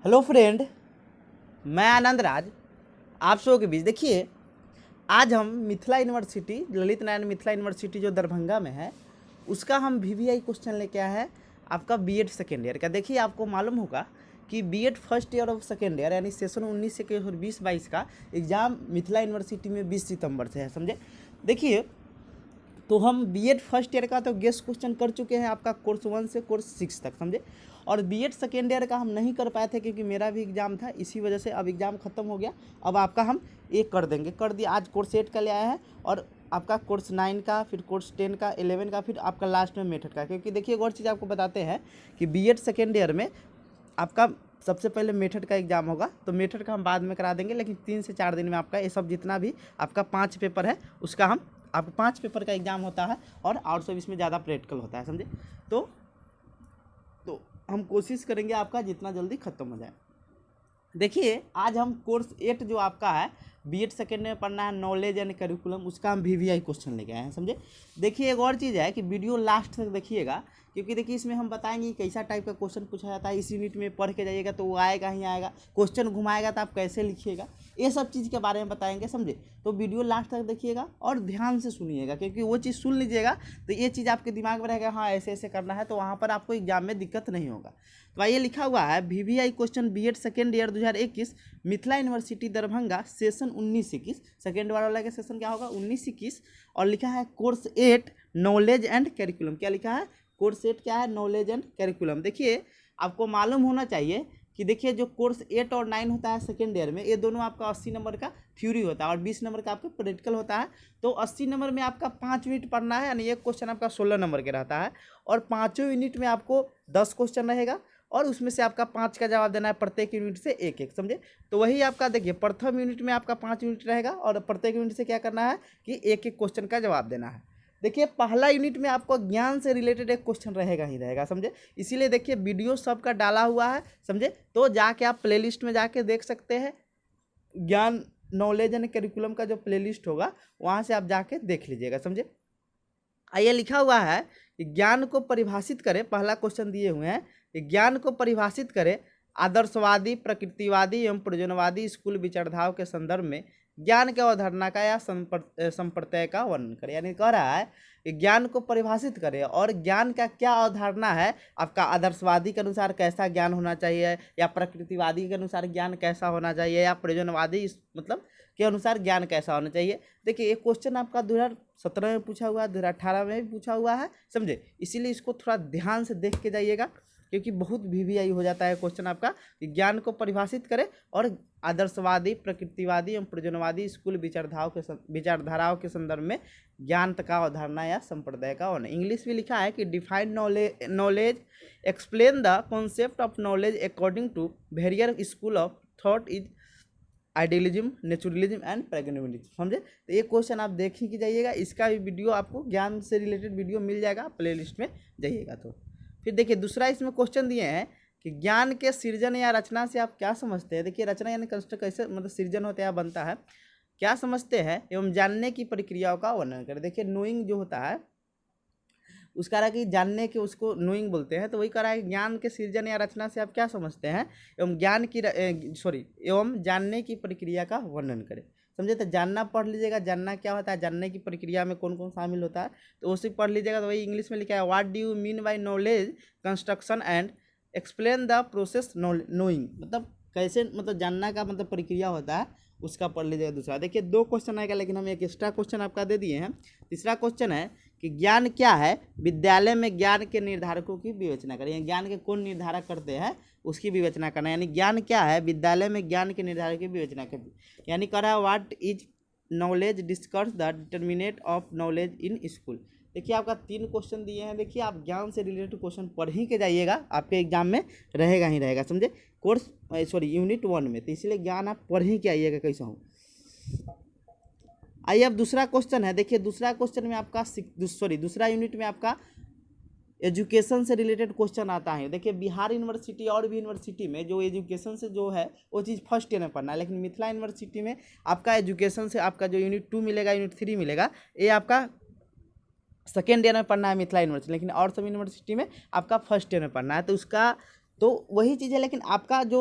Hello friend, मैं आनंद राज आप सबों के बीच। देखिए, आज हम मिथिला यूनिवर्सिटी, ललित नारायण मिथिला यूनिवर्सिटी जो दरभंगा में है, उसका हम वीवीआई क्वेश्चन लेके आए हैं आपका बीएड सेकेंड ईयर का। देखिए, आपको मालूम होगा कि बीएड फर्स्ट ईयर और सेकेंड ईयर यानी सेशन 19 से 20-22 का एग्ज़ाम मिथिला यूनिवर्सिटी में 20 सितंबर से है, समझे। देखिए, तो हम बीएड फर्स्ट ईयर का तो गेस्ट क्वेश्चन कर चुके हैं आपका कोर्स 1 से कोर्स 6 तक, समझे। और बीएड सेकेंड ईयर का हम नहीं कर पाए थे क्योंकि मेरा भी एग्ज़ाम था, इसी वजह से अब एग्ज़ाम ख़त्म हो गया। अब आपका हम एक कर देंगे, कर दिया। आज कोर्स 8 का ले आया है और आपका कोर्स 9 का, फिर कोर्स 10 का, 11 का, फिर आपका लास्ट में मेथड का। क्योंकि देखिए, एक और चीज़ आपको बताते हैं कि बीएड सेकेंड ईयर में आपका सबसे पहले मेथड का एग्ज़ाम होगा, तो मेथड का हम बाद में करा देंगे, लेकिन 3 से 4 दिन में आपका ये सब जितना भी आपका 5 पेपर है उसका हम आपको 5 पेपर का एग्ज़ाम होता है और सब इसमें ज़्यादा प्रैक्टिकल होता है, समझे। तो हम कोशिश करेंगे आपका जितना जल्दी ख़त्म हो जाए। देखिए, आज हम कोर्स 8 जो आपका है बीएड सेकेंड में पढ़ना है, नॉलेज एंड करिकुलम, उसका हम वीवीआई क्वेश्चन लेके आए हैं, समझे। देखिए, एक और चीज़ है कि वीडियो लास्ट तक देखिएगा, क्योंकि देखिए इसमें हम बताएंगे कैसा टाइप का क्वेश्चन पूछा जाता है। इस यूनिट में पढ़ के जाइएगा तो वो आएगा ही आएगा, क्वेश्चन घुमाएगा तो आप कैसे लिखिएगा, ये सब चीज़ के बारे में बताएंगे, समझे। तो वीडियो लास्ट तक देखिएगा और ध्यान से सुनिएगा, क्योंकि वो चीज़ सुन लीजिएगा तो ये चीज़ आपके दिमाग में रहेगा, हाँ ऐसे ऐसे करना है, तो वहाँ पर आपको एग्जाम में दिक्कत नहीं होगा। तो आइए, लिखा हुआ है VVI question BEd second year 2021 Mithila university Darbhanga session 19-21। Second वाला का सेशन क्या होगा, 19-21। और लिखा है कोर्स 8 नॉलेज एंड करिकुलम। क्या लिखा है, कोर्स 8 क्या है, नॉलेज एंड करिकुलम। देखिए, आपको मालूम होना चाहिए कि देखिए जो कोर्स 8 और 9 होता है सेकेंड ईयर में, ये दोनों आपका 80 नंबर का थ्योरी होता है और 20 नंबर का आपका प्रैक्टिकल होता है। तो 80 नंबर में आपका 5 यूनिट पढ़ना है, यानी एक क्वेश्चन आपका 16 नंबर के रहता है और पाँचों यूनिट में आपको 10 क्वेश्चन रहेगा और उसमें से आपका 5 का जवाब देना है, प्रत्येक यूनिट से एक एक, समझे। तो वही आपका देखिए, प्रथम यूनिट में आपका 5 यूनिट रहेगा और प्रत्येक यूनिट से क्या करना है कि एक एक क्वेश्चन का जवाब देना है। देखिए, पहला यूनिट में आपको ज्ञान से रिलेटेड एक क्वेश्चन रहेगा ही रहेगा, समझे। इसीलिए देखिए वीडियो सबका डाला हुआ है, समझे। तो जाके आप प्लेलिस्ट में जाके देख सकते हैं, ज्ञान नॉलेज एंड करिकुलम का जो प्लेलिस्ट होगा वहाँ से आप जाके देख लीजिएगा, समझे। आइए, लिखा हुआ है कि ज्ञान को परिभाषित करें, पहला क्वेश्चन दिए हुए हैं कि ज्ञान को परिभाषित करें आदर्शवादी, प्रकृतिवादी एवं प्रयोजनवादी स्कूल विचारधाराओं के संदर्भ में ज्ञान के अवधारणा का या संप्रत्यय का वर्णन करें। यानी कह रहा है कि ज्ञान को परिभाषित करें और ज्ञान का क्या अवधारणा है, आपका आदर्शवादी के अनुसार कैसा ज्ञान होना चाहिए, या प्रकृतिवादी के अनुसार ज्ञान कैसा होना चाहिए, या प्रयोजनवादी मतलब के अनुसार ज्ञान कैसा होना चाहिए। देखिए, ये क्वेश्चन आपका 2017 में पूछा हुआ है, 2018 में भी पूछा हुआ है, समझे। इसीलिए इसको थोड़ा ध्यान से देख के जाइएगा, क्योंकि बहुत वीवीआई हो जाता है क्वेश्चन आपका कि ज्ञान को परिभाषित करें और आदर्शवादी, प्रकृतिवादी एवं प्रयोजनवादी स्कूल विचारधाराओं के संदर्भ में ज्ञान का अवधारणा या संप्रदाय का होना। इंग्लिश में लिखा है कि define knowledge, explain the concept of knowledge according to various school of thought is idealism, naturalism and pragmatism, समझे। तो ये क्वेश्चन आप देख ही जाइएगा, इसका भी वीडियो आपको ज्ञान से रिलेटेड वीडियो मिल जाएगा, प्लेलिस्ट में जाइएगा। तो फिर देखिए, दूसरा इसमें क्वेश्चन दिए हैं कि ज्ञान के सृजन या रचना से आप क्या समझते हैं। देखिए, रचना यानी कंस्ट्रक्ट कैसे मतलब सृजन होता है, बनता है, क्या समझते हैं एवं जानने की प्रक्रियाओं का वर्णन करें। देखिए, नोइंग जो होता है उसका रहा कि जानने के, उसको नोइंग बोलते हैं। तो वही कह रहा है ज्ञान के सृजन या रचना से आप क्या समझते हैं एवं एवं जानने की प्रक्रिया का वर्णन करें, समझे। तो जानना पढ़ लीजिएगा, जानना क्या होता है, जानने की प्रक्रिया में कौन कौन शामिल होता है, तो उसे पढ़ लीजिएगा। तो वही इंग्लिश में लिखा है what do you mean by knowledge construction and explain the process knowing, मतलब कैसे, मतलब जानना का मतलब प्रक्रिया होता है, उसका पढ़ लीजिएगा। दूसरा देखिए, 2 क्वेश्चन आएगा, लेकिन हम एक एक्स्ट्रा क्वेश्चन आपका दे दिए हैं। तीसरा क्वेश्चन है कि ज्ञान क्या है, विद्यालय में ज्ञान के निर्धारकों की विवेचना करें। ज्ञान के कौन निर्धारक करते हैं उसकी विवेचना करना, यानी ज्ञान क्या है, विद्यालय में ज्ञान के निर्धारक की विवेचना करनी। यानी कह रहा है what is knowledge, discuss the determinate of knowledge in school. देखिए, आपका 3 क्वेश्चन दिए हैं। देखिए, आप ज्ञान से रिलेटेड क्वेश्चन पढ़ ही के जाइएगा, आपके एग्जाम में रहेगा ही रहेगा, समझे। यूनिट 1 में, तो इसलिए ज्ञान आप पढ़ ही के आइएगा कैसा हो। आइए, अब दूसरा क्वेश्चन है। देखिए, दूसरा क्वेश्चन में आपका दूसरा यूनिट में आपका एजुकेशन से रिलेटेड क्वेश्चन आता है। देखिए, बिहार यूनिवर्सिटी और भी यूनिवर्सिटी में जो एजुकेशन से जो है वो चीज़ फर्स्ट ईयर में पढ़ना है, लेकिन मिथिला यूनिवर्सिटी में आपका एजुकेशन से आपका जो यूनिट 2 मिलेगा, यूनिट 3 मिलेगा, ये आपका सेकेंड ईयर में पढ़ना है मिथिला यूनिवर्सिटी, लेकिन और सब यूनिवर्सिटी में आपका फर्स्ट ईयर में पढ़ना है। तो उसका तो वही चीज़ है, लेकिन आपका जो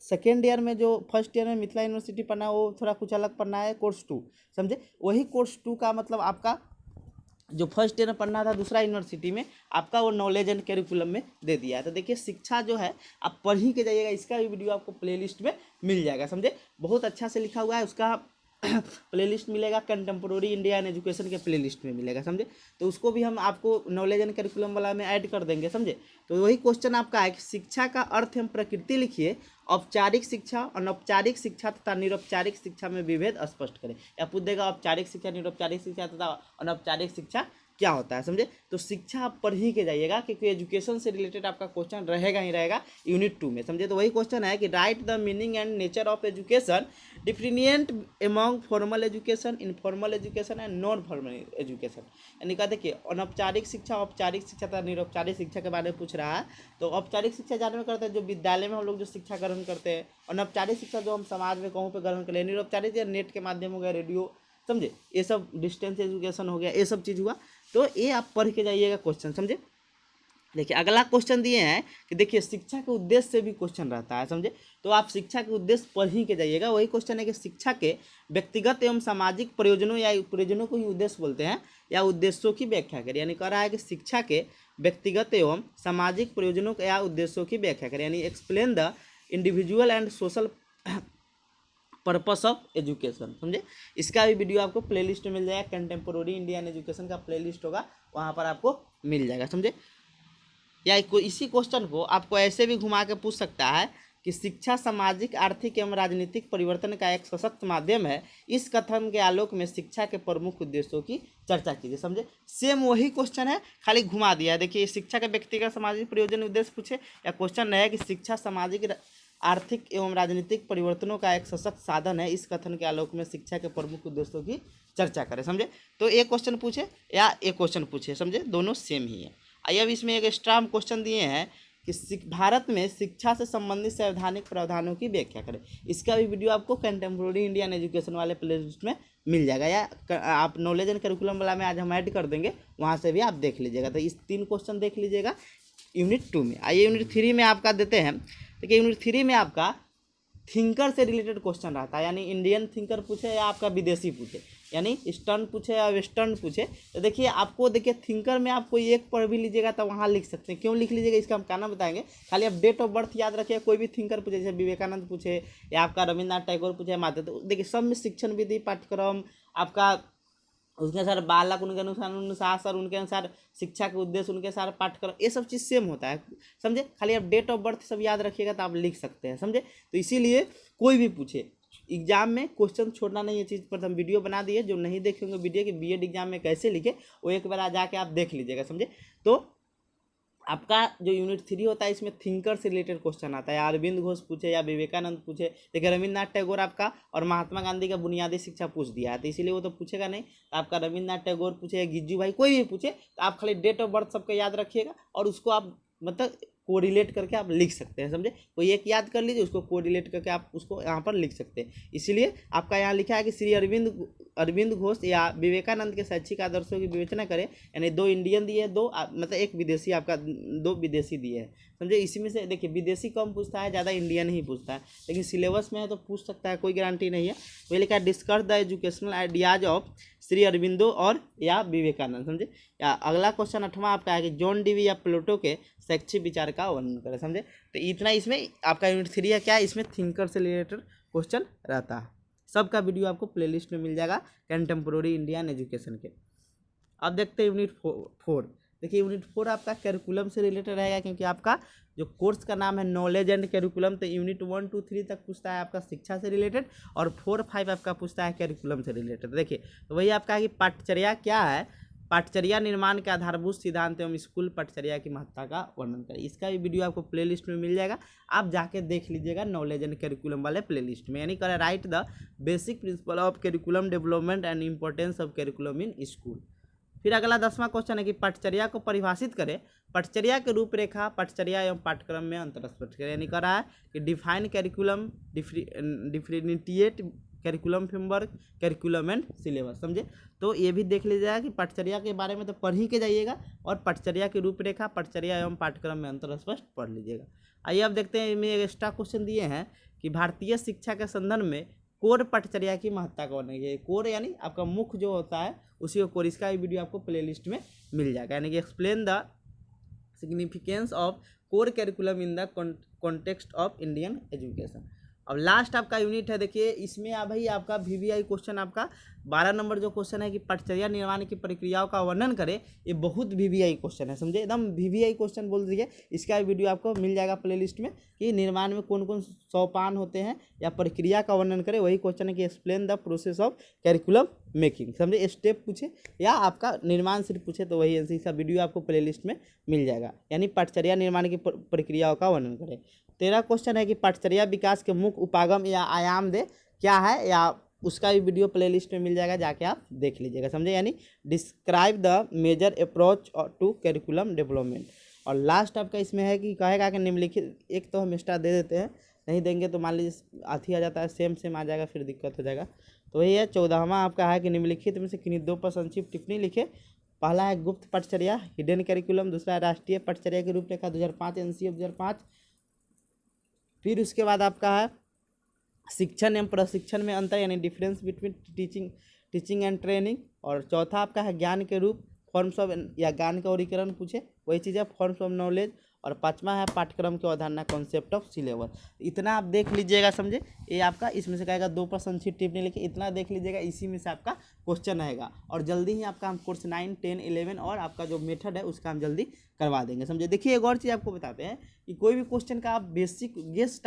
सेकेंड ईयर में जो फर्स्ट ईयर में मिथिला यूनिवर्सिटी पढ़ना है वो थोड़ा कुछ अलग पढ़ना है, कोर्स 2, समझे। वही कोर्स 2 का मतलब आपका जो फर्स्ट ईयर में पढ़ना था दूसरा यूनिवर्सिटी में, आपका वो नॉलेज एंड करिकुलम में दे दिया है। तो देखिए शिक्षा जो है आप पढ़ ही के जाइएगा, इसका भी वीडियो आपको प्लेलिस्ट में मिल जाएगा, समझे। बहुत अच्छा से लिखा हुआ है, उसका प्लेलिस्ट मिलेगा, कंटेम्प्रोरी इंडिया एंड एजुकेशन के प्लेलिस्ट में मिलेगा, समझे। तो उसको भी हम आपको नॉलेज एंड करिकुलम वाला में ऐड कर देंगे, समझे। तो वही क्वेश्चन आपका है कि शिक्षा का अर्थ एवं प्रकृति लिखिए, औपचारिक शिक्षा, अनौपचारिक शिक्षा तथा निरौपचारिक शिक्षा में विभेद स्पष्ट करें। या पूछ देगा औपचारिक शिक्षा, निरौपचारिक शिक्षा तथा अनौपचारिक शिक्षा क्या होता है, समझे। तो शिक्षा आप पढ़ ही के जाइएगा, क्योंकि एजुकेशन से रिलेटेड आपका क्वेश्चन रहेगा ही रहेगा यूनिट 2 में, समझे। तो वही क्वेश्चन है कि right the meaning and nature of education, differentiate among formal education, informal education and non formal education. यानी कहा देखिए अनौपचारिक शिक्षा, औपचारिक शिक्षा तथा निरौपचारिक शिक्षा के बारे में पूछ रहा है। तो औपचारिक शिक्षा जानने में करते हैं जो विद्यालय में हम लोग जो शिक्षा ग्रहण करते हैं, अनौपचारिक शिक्षा जो हम समाज में कहूँ पे ग्रहण करें, निरौपचारिक या नेट के माध्यम हो गया, रेडियो, समझे, ये सब डिस्टेंस एजुकेशन हो गया, ये सब चीज़ हुआ। तो ये आप पढ़ के जाइएगा क्वेश्चन, समझे। देखिए अगला क्वेश्चन दिए हैं कि देखिए शिक्षा के उद्देश्य से भी क्वेश्चन रहता है, समझे। तो आप शिक्षा के उद्देश्य पढ़ ही के जाइएगा। वही क्वेश्चन है कि शिक्षा के व्यक्तिगत एवं सामाजिक प्रयोजनों या प्रयोजनों को ही उद्देश्य बोलते हैं, या उद्देश्यों की व्याख्या करें। यानी कह रहा है कि शिक्षा के व्यक्तिगत एवं सामाजिक प्रयोजनों या उद्देश्यों की व्याख्या करें, यानी explain the individual and social purpose of education, समझे। इसका भी वीडियो आपको प्लेलिस्ट में मिल जाएगा, कंटेम्प्रोरी इंडियन एजुकेशन का प्लेलिस्ट होगा, वहाँ पर आपको मिल जाएगा, समझे। या इसी क्वेश्चन को आपको ऐसे भी घुमा के पूछ सकता है कि शिक्षा सामाजिक, आर्थिक एवं राजनीतिक परिवर्तन का एक सशक्त माध्यम है, इस कथन के आलोक में शिक्षा के प्रमुख उद्देश्यों की चर्चा कीजिए, समझे। सेम वही क्वेश्चन है, खाली घुमा दिया है। देखिए शिक्षा के व्यक्तिगत सामाजिक प्रयोजन उद्देश्य पूछे, या क्वेश्चन है कि शिक्षा सामाजिक, आर्थिक एवं राजनीतिक परिवर्तनों का एक सशक्त साधन है, इस कथन के आलोक में शिक्षा के प्रमुख उद्देश्यों की चर्चा करें, समझे। तो एक क्वेश्चन पूछे या एक क्वेश्चन पूछे, समझे, दोनों सेम ही है। आइए अब इसमें एक एक्स्ट्रा क्वेश्चन दिए हैं कि भारत में शिक्षा से संबंधित संवैधानिक प्रावधानों की व्याख्या करें। इसका भी वीडियो आपको कंटेम्प्रोरी इंडियन एजुकेशन वाले प्लेलिस्ट में मिल जाएगा, या आप नॉलेज एंड करिकुलम वाला में आज हम ऐड कर देंगे, वहाँ से भी आप देख लीजिएगा। तो इस 3 क्वेश्चन देख लीजिएगा यूनिट 2 में। आइए यूनिट 3 में आपका देते हैं। देखिए यूनिट 3 में आपका थिंकर से रिलेटेड क्वेश्चन रहता है, यानी इंडियन थिंकर पूछे या आपका विदेशी पूछे, यानी ईस्टर्न पूछे या वेस्टर्न पूछे। तो देखिए आपको देखिए थिंकर में आप कोई एक पढ़ भी लीजिएगा तो वहाँ लिख सकते हैं। क्यों लिख लीजिएगा इसका हम कारण बताएंगे, खाली आप डेट ऑफ बर्थ याद रखिए। कोई भी थिंकर पूछे, जैसे विवेकानंद पूछे या आपका रविन्द्रनाथ टैगोर पूछे, माता, तो देखिए सब में शिक्षण विधि पाठ्यक्रम आपका उसके अनुसार बालक, उनके अनुसार सर, उनके अनुसार शिक्षा के उद्देश्य, उनके अनुसार पाठ्यक्रम, ये सब चीज़ सेम होता है, समझे। खाली आप डेट ऑफ बर्थ सब याद रखिएगा तो आप लिख सकते हैं, समझे। तो इसीलिए कोई भी पूछे एग्जाम में क्वेश्चन छोड़ना नहीं है चीज़ पर। हम वीडियो बना दिए, जो नहीं देखे होंगे वीडियो कि बीएड एग्जाम में कैसे लिखे, वो एक बार आ जाके आप देख लीजिएगा, समझे। तो आपका जो यूनिट 3 होता है इसमें थिंकर से रिलेटेड क्वेश्चन आता है, अरविंद घोष पूछे या विवेकानंद पूछे। देखिए रविन्द्रनाथ टैगोर आपका और महात्मा गांधी का बुनियादी शिक्षा पूछ दिया है, तो इसीलिए वो तो पूछेगा नहीं। तो आपका रविन्द्रनाथ टैगोर पूछे या गिज्जू भाई कोई भी पूछे, तो आप खाली डेट ऑफ बर्थ सबका याद रखिएगा और उसको आप मतलब कोरिलेट करके आप लिख सकते हैं, समझे। कोई एक याद कर लीजिए, उसको कोरिलेट करके आप उसको यहाँ पर लिख सकते हैं। इसीलिए आपका यहाँ लिखा है कि श्री अरविंद घोष या विवेकानंद के शैक्षिक आदर्शों की विवेचना करें, यानी 2 इंडियन दिए, 2 मतलब एक विदेशी, आपका 2 विदेशी दिए हैं, समझे। इसी में से देखिए विदेशी कम पूछता है, ज़्यादा इंडियन ही पूछता है, लेकिन सिलेबस में है तो पूछ सकता है, कोई गारंटी नहीं है। वही लिखा है discuss the educational ideas of Shri Aurobindo और या विवेकानंद, समझे। या अगला क्वेश्चन 8वां आपका है कि जॉन डीवी या प्लेटो के शैक्षिक विचार का वर्णन करें, समझे। तो इतना इसमें आपका यूनिट 3 है, क्या है इसमें थिंकर से रिलेटेड क्वेश्चन रहता है। सबका वीडियो आपको प्लेलिस्ट में मिल जाएगा कंटेम्प्रोरी इंडियन एजुकेशन के। अब देखते हैं यूनिट 4। देखिए यूनिट 4 आपका कैरिकुलम से रिलेटेड रहेगा, क्योंकि आपका जो कोर्स का नाम है नॉलेज एंड कैरिकुलम। तो यूनिट 1, 2, 3 तक पूछता है आपका शिक्षा से रिलेटेड, और 4, 5 आपका पूछता है कैरिकुलम से रिलेटेड। देखिए तो वही आपका है कि पाठचर्या क्या है, पाठचर्या निर्माण के आधारभूत सिद्धांत एवं स्कूल पाठचर्या की महत्ता का वर्णन करें। इसका भी वीडियो आपको प्लेलिस्ट में मिल जाएगा, आप जाके देख लीजिएगा नॉलेज एंड कैरिकुलम वाले प्लेलिस्ट में। यानी करें right the basic principle of curriculum development and importance of curriculum in school. फिर अगला 10वां क्वेश्चन है कि पटचर्या को परिभाषित करें। पटचर्या के रूपरेखा, पटचर्या एवं पाठ्यक्रम में अंतर स्पष्ट करें। यानी कह रहा है कि define curriculum, differentiate curriculum framework, curriculum and syllabus. समझे? तो ये भी देख लीजिएगा कि पटचर्या के बारे में तो पढ़ ही के जाइएगा, और पटचर्या की रूपरेखा, पटचर्या एवं पाठ्यक्रम में अंतर स्पष्ट पढ़ लीजिएगा। आइए अब देखते हैं, इनमें एक्स्ट्रा क्वेश्चन दिए हैं कि भारतीय शिक्षा के संदर्भ में कोर पटचर्या की महत्ता का वर्णन कीजिए। कोर यानी आपका मुख्य जो होता है उसी को कोर, इसका भी वीडियो आपको प्लेलिस्ट में मिल जाएगा। यानी कि explain the significance of core curriculum in the context of Indian education. अब लास्ट आपका यूनिट है, देखिए इसमें भाई आपका वीवीआई क्वेश्चन आपका 12 नंबर जो क्वेश्चन है कि पटचर्या निर्माण की प्रक्रियाओं का वर्णन करें, ये बहुत वीवीआई क्वेश्चन है। समझे? एकदम वीवीआई क्वेश्चन बोल दीजिए। इसका वीडियो आपको मिल जाएगा प्लेलिस्ट में कि निर्माण में कौन कौन सोपान होते हैं या प्रक्रिया का वर्णन करें। वही क्वेश्चन है कि explain the process of curriculum making. समझे? स्टेप पूछे या आपका निर्माण सिर्फ पूछे तो वही आंसर। इसका वीडियो आपको प्लेलिस्ट में मिल जाएगा। यानी पटचर्या निर्माण की प्रक्रियाओं का वर्णन करें। 13 क्वेश्चन है कि पटचर्या विकास के मुख्य उपागम या आयाम दे क्या है, या उसका भी वीडियो प्लेलिस्ट में मिल जाएगा, जाके आप देख लीजिएगा। समझे? यानी describe the major approach to curriculum development. और लास्ट आपका इसमें है कि कहेगा कि निम्नलिखित, एक तो हम एक्स्ट्रा दे देते हैं, नहीं देंगे तो मान लीजिए आधी आ जाता है, सेम आ जाएगा, फिर दिक्कत हो जाएगा। तो वही है 14वां आपका है कि निम्नलिखित में से किन्हीं दो पर संक्षिप्त टिप्पणी लिखे। पहला है गुप्त पटचर्या, हिडन करिकुलम। दूसरा है राष्ट्रीय पटचर्या के रूपरेखा 2005, NCF 2005। फिर उसके बाद आपका है शिक्षण एवं प्रशिक्षण में अंतर, यानी difference between teaching and training. और चौथा आपका है ज्ञान के रूप, फॉर्म्स ऑफ, या ज्ञान का वर्गीकरण पूछे, वही चीज़ है फॉर्म्स ऑफ नॉलेज। और 5वां है पाठ्यक्रम की अवधारणा, कॉन्सेप्ट ऑफ सिलेबस। इतना आप देख लीजिएगा। समझे? ये आपका इसमें से कहेगा 2 पर संक्षिप्त टिप्पणी लिखिए, इतना देख लीजिएगा। इसी में से आपका क्वेश्चन आएगा। और जल्दी ही आपका हम कोर्स 9, 10, 11 और आपका जो मेथड है उसका हम जल्दी करवा देंगे। समझे? देखिए एक और चीज़ आपको बताते हैं कि कोई भी क्वेश्चन का आप बेसिक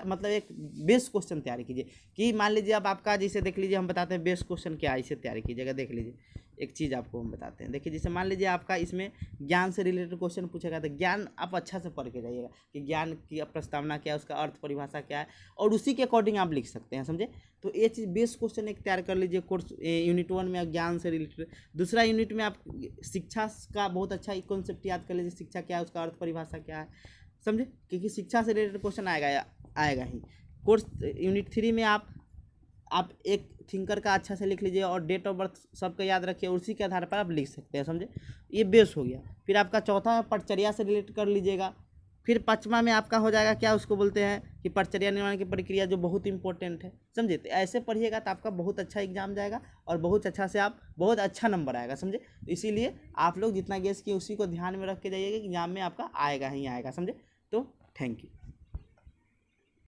मतलब एक बेस क्वेश्चन तैयार कीजिए। कि मान लीजिए अब आपका जैसे देख लीजिए, हम बताते हैं बेस क्वेश्चन क्या है, इसे तैयार कीजिएगा। देख लीजिए एक चीज़ आपको हम बताते हैं। देखिए जैसे मान लीजिए आपका इसमें ज्ञान से रिलेटेड क्वेश्चन पूछेगा, तो ज्ञान आप अच्छा से पढ़ के जाइएगा कि ज्ञान की प्रस्तावना क्या है, उसका अर्थ परिभाषा क्या है, और उसी के अकॉर्डिंग आप लिख सकते हैं। समझे? तो ये चीज़ बेस क्वेश्चन एक तैयार कर लीजिए। कोर्स यूनिट 1 में आप ज्ञान से रिलेटेड, दूसरा यूनिट में आप शिक्षा का बहुत अच्छा एक कॉन्सेप्ट याद कर लीजिए, शिक्षा क्या है, उसका अर्थ परिभाषा क्या है। समझे? क्योंकि शिक्षा से रिलेटेड क्वेश्चन आएगा ही। कोर्स यूनिट 3 में आप एक थिंकर का अच्छा से लिख लीजिए, और डेट ऑफ बर्थ सबका याद रखिए, उसी के आधार पर आप लिख सकते हैं। समझे? ये बेस हो गया। फिर आपका चौथा है पटचर्या से रिलेट कर लीजिएगा। फिर 5वां में आपका हो जाएगा, क्या उसको बोलते हैं कि पटचर्या निर्माण की प्रक्रिया, जो बहुत इंपॉर्टेंट है। समझे? तो ऐसे पढ़िएगा तो आपका बहुत अच्छा एग्जाम जाएगा, और बहुत अच्छा से आप बहुत अच्छा नंबर आएगा। समझे? तो इसीलिए आप लोग जितना गेस किए उसी को ध्यान में रख के जाइएगा कि एग्जाम में आपका आएगा ही आएगा। समझे? तो थैंक यू।